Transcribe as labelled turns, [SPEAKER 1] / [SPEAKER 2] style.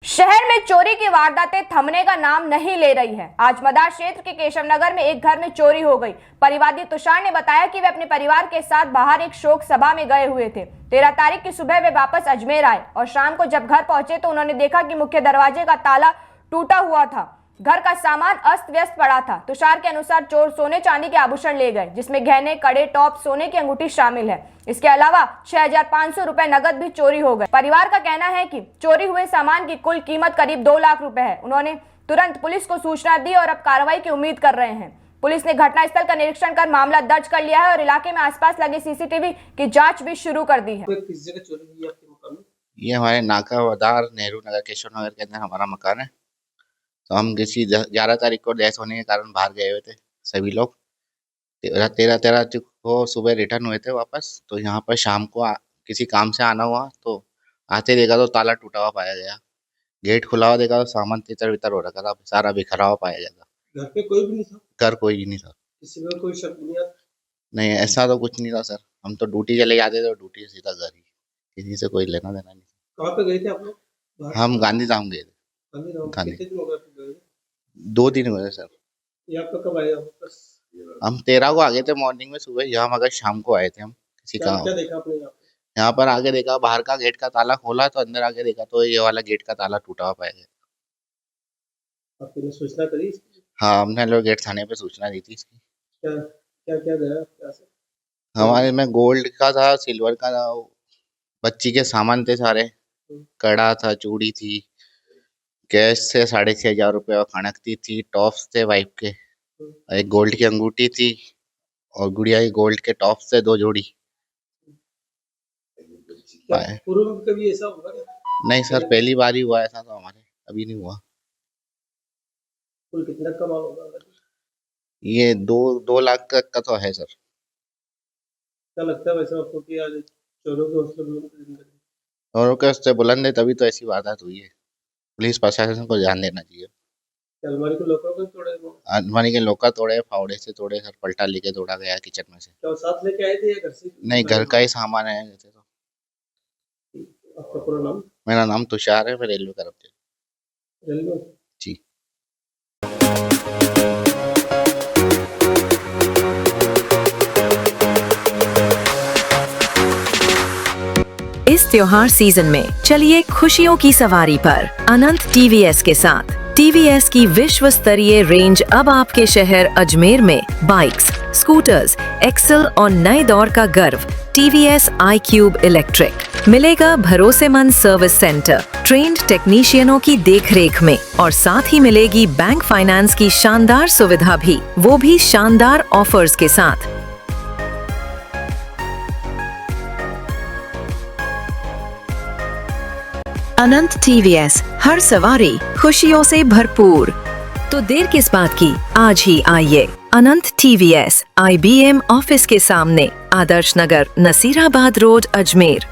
[SPEAKER 1] शहर में चोरी की वारदातें थमने का नाम नहीं ले रही है। आज मदार क्षेत्र के केशव नगर में एक घर में चोरी हो गई। परिवादी तुषार ने बताया कि वे अपने परिवार के साथ बाहर एक शोक सभा में गए हुए थे। 13 तारीख की सुबह वे वापस अजमेर आए और शाम को जब घर पहुंचे तो उन्होंने देखा कि मुख्य दरवाजे का ताला टूटा हुआ था। घर का सामान अस्त व्यस्त पड़ा था। तुषार के अनुसार चोर सोने चांदी के आभूषण ले गए, जिसमें गहने, कड़े, टॉप, सोने की अंगूठी शामिल है। इसके अलावा 6,500 रुपए नकद भी चोरी हो गए। परिवार का कहना है कि चोरी हुए सामान की कुल कीमत करीब 2 लाख रुपए है। उन्होंने तुरंत पुलिस को सूचना दी और अब कार्रवाई की उम्मीद कर रहे हैं। पुलिस ने घटनास्थल का निरीक्षण कर मामला दर्ज कर लिया है और इलाके में आसपास लगे सीसीटीवी की जाँच भी शुरू कर दी है।
[SPEAKER 2] किस जगह चोरी हुई है आपके मकान में?
[SPEAKER 3] ये हमारे नाका मदार नेहरू नगर केशव नगर के अंदर हमारा मकान है। तो हम किसी 11 तारीख को डेथ होने के कारण बाहर गए हुए थे सभी लोग। 13 को सुबह रिटर्न हुए थे वापस। तो यहाँ पर शाम को किसी काम से आना हुआ तो आते देखा तो ताला टूटा हुआ पाया गया। गेट खुला हुआ देखा तो सामान तितर बितर हो रखा था, सारा बिखरा हुआ पाया गया।
[SPEAKER 2] घर पे कोई भी नहीं था?
[SPEAKER 3] घर कोई भी नहीं था।
[SPEAKER 2] किसी में कोई शक नहीं आता?
[SPEAKER 3] नहीं, ऐसा तो कुछ नहीं था सर। हम तो ड्यूटी चले जाते थे, ड्यूटी से सीधा घर ही, किसी से कोई लेना देना नहीं।
[SPEAKER 2] कहाँ पे गए थे आप लोग?
[SPEAKER 3] हम गांधीधाम गए थे।
[SPEAKER 2] कितने दिन हो गए आपको गए?
[SPEAKER 3] 2 दिन हुए सर।
[SPEAKER 2] ये आपका कब आया वापस?
[SPEAKER 3] हम 13 को आ गए थे मॉर्निंग में सुबह, यहाँ मगर शाम को आए थे हम किसी काम।
[SPEAKER 2] क्या देखा आपने यहाँ पे?
[SPEAKER 3] यहाँ पर आगे देखा बाहर का गेट का ताला खोला तो अंदर आके देखा तो ये वाला गेट का ताला टूटा हुआ पाया गया।
[SPEAKER 2] आपने सूचना करी इसकी?
[SPEAKER 3] हाँ, हमने लोग गेट थाने पे सूचना दी थी इसकी।
[SPEAKER 2] क्या क्या क्या गया क्या से?
[SPEAKER 3] हमारे में गोल्ड का था, सिल्वर का था, बच्ची के सामान थे सारे, कड़ा था, चूड़ी थी, कैश से 6,500 रुपये, खनकती थी, टॉप्स थे वाइफ के, एक गोल्ड की अंगूठी थी और गुड़िया की गोल्ड के टॉप्स थे 2 जोड़ी।
[SPEAKER 2] पूर्व में कभी ऐसा हुआ क्या?
[SPEAKER 3] नहीं सर, पहली बार ही हुआ ऐसा तो हमारे, अभी नहीं हुआ।
[SPEAKER 2] कुल कितना का माल होगा?
[SPEAKER 3] ये 2 लाख का तो है सर।
[SPEAKER 2] क्या लगता है वैसे आपको कि आज चोरों के हौसले बुलंद करेंगे?
[SPEAKER 3] और के उससे बुलंद है तभी तो ऐसी वारदात हुई है। पुलिस प्रशासन को ध्यान देना चाहिए।
[SPEAKER 2] अलमारी के लॉकर को तोड़े?
[SPEAKER 3] अलमारी के लॉकर तोड़े, फावड़े से तोड़े सर, पलटा लेके तोड़ा गया किचन में से।
[SPEAKER 2] क्या साथ लेके आए थे या घर से?
[SPEAKER 3] नहीं, घर का ही सामान है जैसे। तो
[SPEAKER 2] आपका पूरा नाम?
[SPEAKER 3] मेरा नाम तुषार है, मैं रेलवे कर्मचारी।
[SPEAKER 2] रेलवे
[SPEAKER 3] जी।
[SPEAKER 4] इस त्योहार सीजन में चलिए खुशियों की सवारी पर अनंत टीवीएस के साथ। टीवीएस की विश्व स्तरीय रेंज अब आपके शहर अजमेर में बाइक्स, स्कूटर्स, एक्सेल और नए दौर का गर्व टीवीएस iQube इलेक्ट्रिक मिलेगा भरोसेमंद सर्विस सेंटर, ट्रेन्ड टेक्नीशियनों की देखरेख में, और साथ ही मिलेगी बैंक फाइनेंस की शानदार सुविधा भी, वो भी शानदार ऑफर्स के साथ। अनंत टीवीएस, हर सवारी खुशियों से भरपूर। तो देर किस बात की, आज ही आइए अनंत टीवीएस IBM ऑफिस के सामने, आदर्श नगर, नसीराबाद रोड, अजमेर।